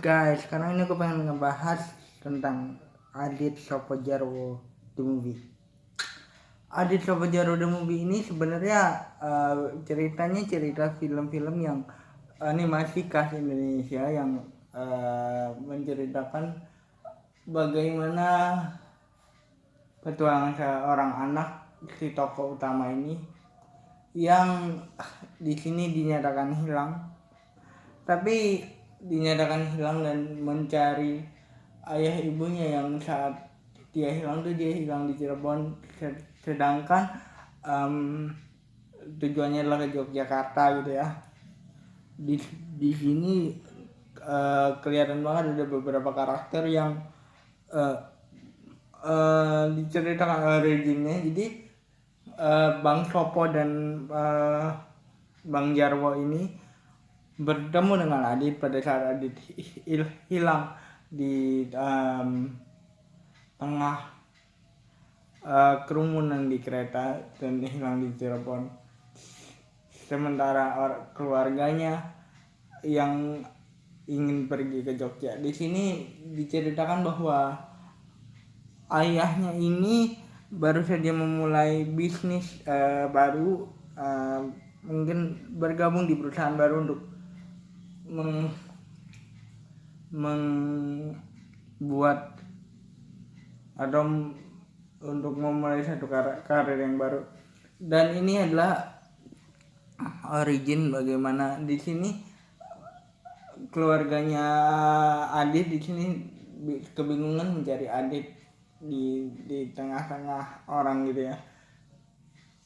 guys, sekarang ini aku pengen ngebahas tentang Adit Sopo Jarwo The Movie. Adit Sopo Jarwo The Movie ini sebenarnya ceritanya cerita film-film yang animasi khas Indonesia yang menceritakan bagaimana petualangan seorang anak si tokoh utama ini yang di sini dinyatakan hilang, tapi dinyatakan hilang dan mencari ayah ibunya yang saat dia hilang di Cirebon, sedangkan tujuannya adalah ke Yogyakarta gitu ya. Di sini kelihatan banget ada beberapa karakter yang diceritakan originnya. Jadi Bang Sopo dan Bang Jarwo ini bertemu dengan Adit pada saat Adit hilang di tengah kerumunan di kereta dan hilang di Cirebon. Sementara keluarganya yang ingin pergi ke Jogja. Di sini diceritakan bahwa ayahnya ini baru saja memulai bisnis baru, mungkin bergabung di perusahaan baru untuk membuat atau untuk memulai satu karir yang baru. Dan ini adalah origin bagaimana di sini keluarganya Adit di sini kebingungan mencari Adit di tengah-tengah orang gitu ya.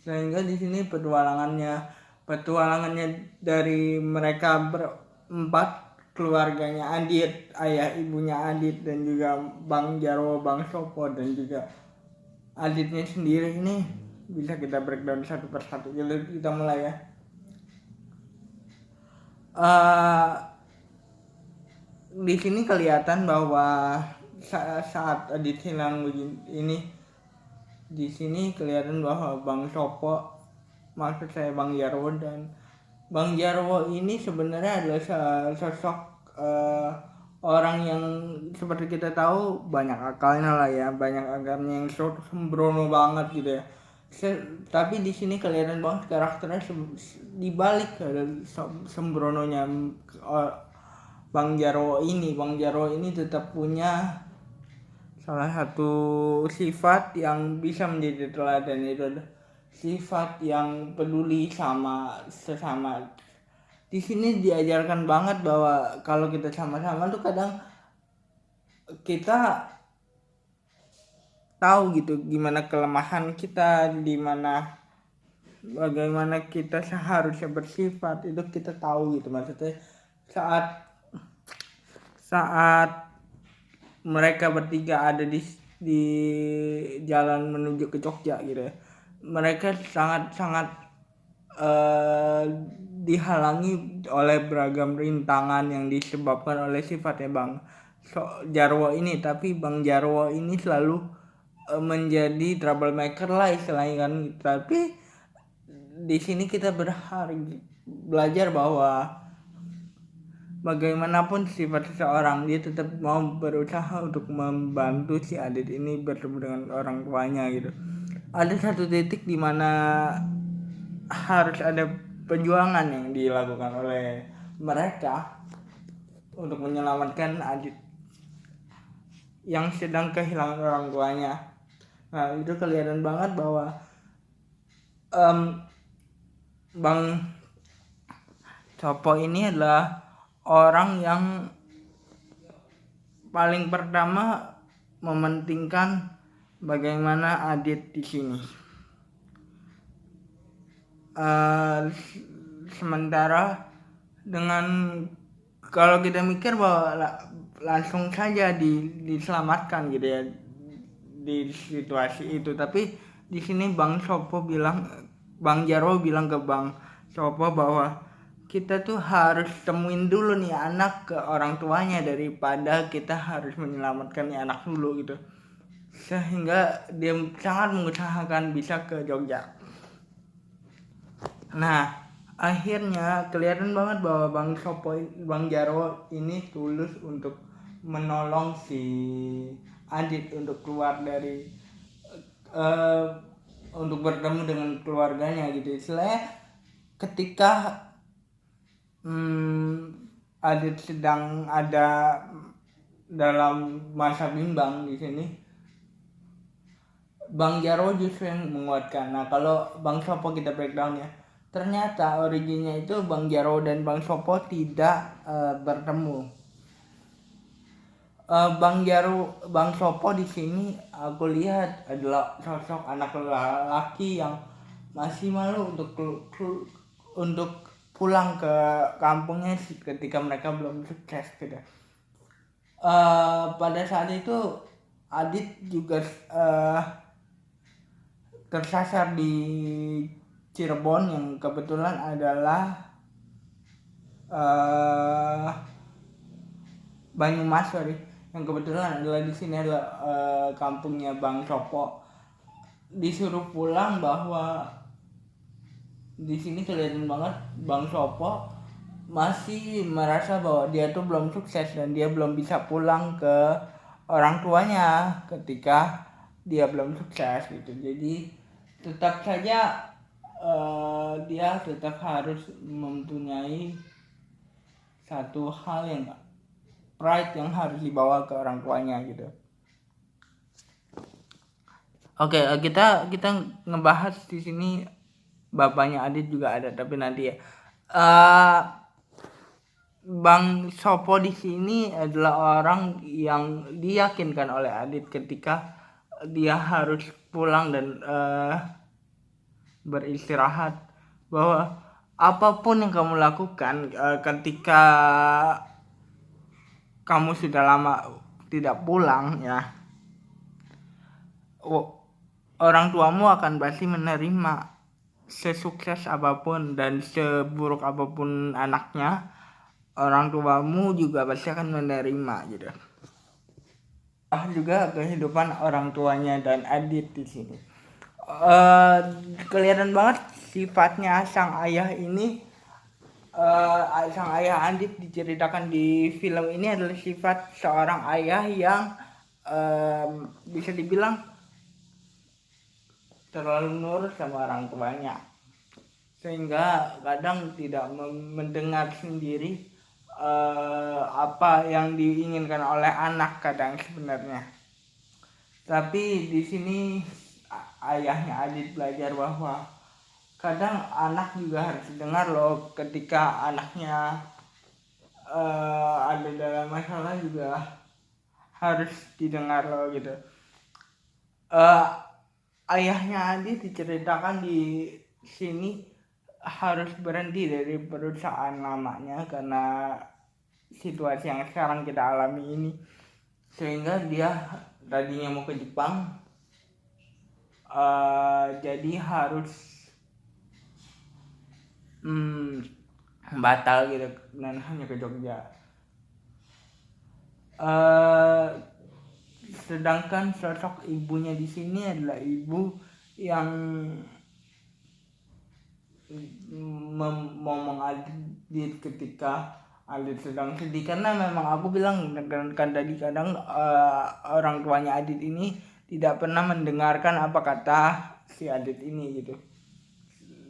Sehingga di sini petualangannya dari mereka berempat, keluarganya Adit, ayah ibunya Adit, dan juga Bang Jarwo, Bang Sopo, dan juga Aditnya sendiri ini bisa kita breakdown satu persatu. Jadi kita mulai ya. Di sini kelihatan bahwa saat Adit hilang ini, di sini kelihatan bahwa Bang Sopo, maksud saya Bang Jarwo, dan Bang Jarwo ini sebenarnya adalah sosok orang yang seperti kita tahu banyak akalnya lah ya, banyak akalnya yang sembrono banget gitu ya. Tapi di sini kelihatan banget karakternya dibalik sembrononya Bang Jarwo ini tetap punya salah satu sifat yang bisa menjadi teladan, itu adalah sifat yang peduli sama sesama. Di sini diajarkan banget bahwa kalau kita sama-sama tuh kadang kita tahu gitu gimana kelemahan kita, bagaimana kita seharusnya bersifat, itu kita tahu gitu. Maksudnya saat mereka bertiga ada di jalan menuju ke Jogja gitu ya, mereka sangat dihalangi oleh beragam rintangan yang disebabkan oleh sifatnya Bang Jarwo ini. Tapi Bang Jarwo ini selalu menjadi troublemaker lah istilahnya kan. Tapi di sini kita belajar bahwa bagaimanapun sifat seseorang, dia tetap mau berusaha untuk membantu si Adit ini bertemu dengan orang tuanya gitu. Ada satu titik di mana harus ada perjuangan yang dilakukan oleh mereka untuk menyelamatkan Adit yang sedang kehilangan orang tuanya. Nah, itu kelihatan banget bahwa Bang Sopo ini adalah orang yang paling pertama mementingkan bagaimana Adit di sini. Sementara dengan kalau kita mikir bahwa langsung saja diselamatkan gitu ya di situasi itu, tapi di sini Bang Jarwo bilang ke Bang Sopo bahwa kita tuh harus temuin dulu nih anak ke orang tuanya daripada kita harus menyelamatkan nih anak dulu gitu. Sehingga dia sangat mengusahakan bisa ke Jogja. Nah, akhirnya kelihatan banget bahwa Bang Jarwo ini tulus untuk menolong si Adit untuk keluar dari eh, untuk bertemu dengan keluarganya gitu. Istilahnya ketika Adit sedang ada dalam masa bimbang di sini, Bang Jarwo justru yang menguatkan. Nah, kalau Bang Sopo kita breakdown ya, ternyata originnya itu Bang Jarwo dan Bang Sopo tidak bertemu. Bang Sopo di sini aku lihat adalah sosok anak lelaki yang masih malu untuk pulang ke kampungnya ketika mereka belum sukses gitu. Pada saat itu Adit juga tersasar di Cirebon yang kebetulan adalah Banyumas, yang kebetulan adalah di sini adalah kampungnya Bang Sopo. Disuruh pulang bahwa di sini kelihatan banget Bang Sopo masih merasa bahwa dia tuh belum sukses dan dia belum bisa pulang ke orang tuanya ketika dia belum sukses gitu. Jadi tetap saja dia tetap harus mempunyai satu hal yang pride yang harus dibawa ke orang tuanya gitu. Oke, kita ngebahas di sini bapaknya Adit juga ada, tapi nanti ya. Bang Sopo di sini adalah orang yang diyakinkan oleh Adit ketika dia harus pulang dan beristirahat, bahwa apapun yang kamu lakukan ketika kamu sudah lama tidak pulang ya, orang tuamu akan pasti menerima. Sesukses apapun dan seburuk apapun anaknya, orang tuamu juga pasti akan menerima gitu. Juga kehidupan orang tuanya dan Adit di sini. Kelihatan banget sifatnya sang ayah ini. Sang ayah Adit diceritakan di film ini adalah sifat seorang ayah yang bisa dibilang terlalu nurut sama orang tuanya, sehingga kadang tidak mendengar sendiri apa yang diinginkan oleh anak kadang sebenarnya. Tapi di sini ayahnya Adit belajar bahwa kadang anak juga harus dengar loh, ketika anaknya ada dalam masalah juga harus didengar loh gitu. Ayahnya Adit diceritakan di sini harus berhenti dari perusahaan lamanya karena situasi yang sekarang kita alami ini, sehingga dia tadinya mau ke Jepang jadi harus batal gitu dan hanya ke Jogja. Sedangkan sosok ibunya di sini adalah ibu yang ngomong Adit ketika Adit sedang sedih, karena memang aku bilang kan tadi kadang orang tuanya Adit ini tidak pernah mendengarkan apa kata si Adit ini gitu,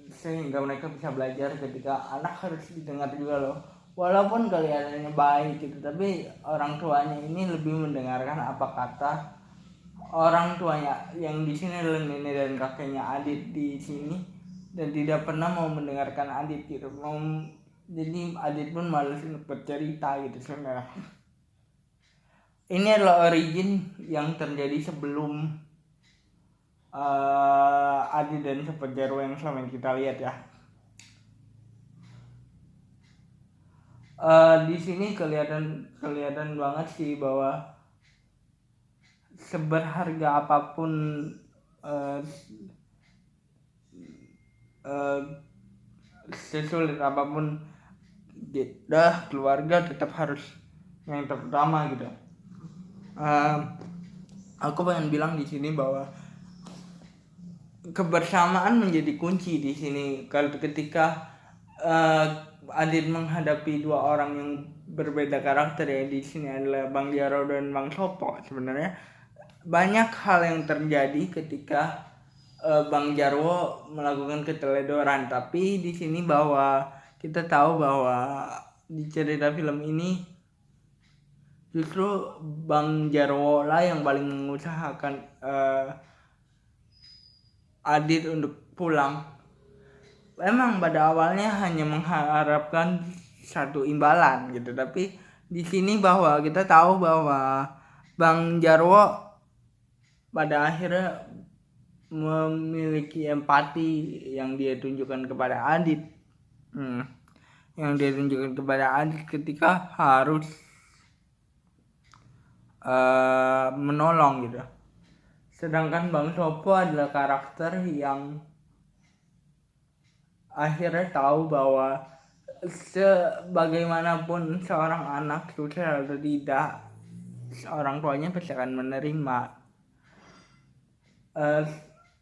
sehingga mereka bisa belajar ketika anak harus didengar juga loh, walaupun kelihatannya baik gitu, tapi orang tuanya ini lebih mendengarkan apa kata orang tuanya yang di sini adalah nenek dan kakeknya Adit di sini, dan tidak pernah mau mendengarkan Adit gitu. Jadi Adit pun malas untuk bercerita gitu sebenarnya. Ini adalah origin yang terjadi sebelum Adit dan Sopo Jarwo yang selama ini kita lihat ya. Di sini kelihatan banget sih bahwa seberharga apapun sesulit apapun keluarga tetap harus yang terutama gitu. Aku pengen bilang di sini bahwa kebersamaan menjadi kunci di sini. Kalau ketika Adit menghadapi dua orang yang berbeda karakter ya. Di sini adalah Bang Jarwo dan Bang Sopo. Sebenarnya banyak hal yang terjadi ketika Bang Jarwo melakukan keteledoran, tapi di sini bahwa kita tahu bahwa di cerita film ini justru Bang Jarwo lah yang paling mengusahakan Adit untuk pulang. Memang pada awalnya hanya mengharapkan satu imbalan gitu, tapi di sini bahwa kita tahu bahwa Bang Jarwo pada akhirnya memiliki empati yang dia tunjukkan kepada Adit, yang dia tunjukkan kepada Adit ketika harus menolong gitu. Sedangkan Bang Sopo adalah karakter yang akhirnya tahu bahwa sebagaimanapun seorang anak sukses atau tidak, orang tuanya pasti akan menerima.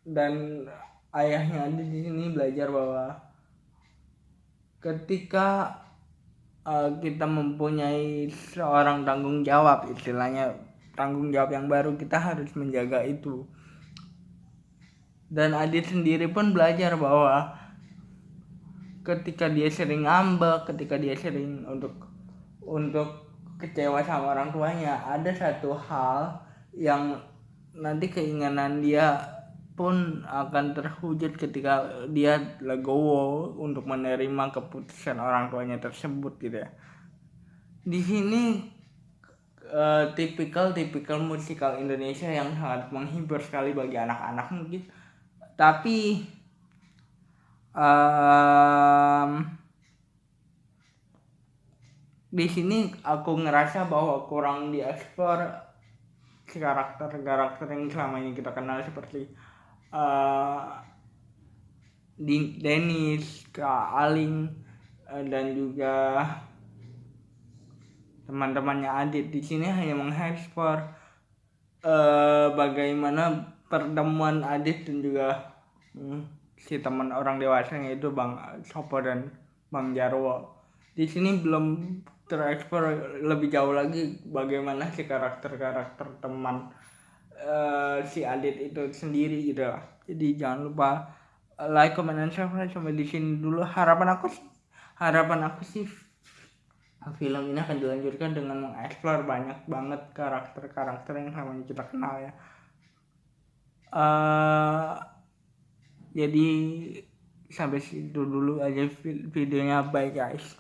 Dan ayahnya ada di sini belajar bahwa ketika kita mempunyai seorang tanggung jawab, istilahnya tanggung jawab yang baru, kita harus menjaga itu. Dan Adit sendiri pun belajar bahwa ketika dia sering ngambek, ketika dia sering untuk kecewa sama orang tuanya, ada satu hal yang nanti keinginan dia pun akan terwujud ketika dia legowo untuk menerima keputusan orang tuanya tersebut gitu ya. Di sini tipikal musikal Indonesia yang sangat menghibur sekali bagi anak-anak mungkin, tapi di sini aku ngerasa bahwa kurang dieksplor si karakter yang selama ini kita kenal seperti Dennis, Kak Aling, dan juga teman-temannya Adit. Di sini hanya mengekspor bagaimana pertemuan Adit dan juga si teman orang dewasanya itu Bang Sopo dan Bang Jarwo. Di sini belum terekspor lebih jauh lagi bagaimana si karakter teman si Adit itu sendiri gitu. Jadi jangan lupa like, comment, dan subscribe. Sampai di sini dulu. Harapan aku sih film ini akan dilanjutkan dengan mengeksplor banyak banget karakter yang sama kita kenal ya. Jadi sampai situ dulu aja videonya. Bye guys.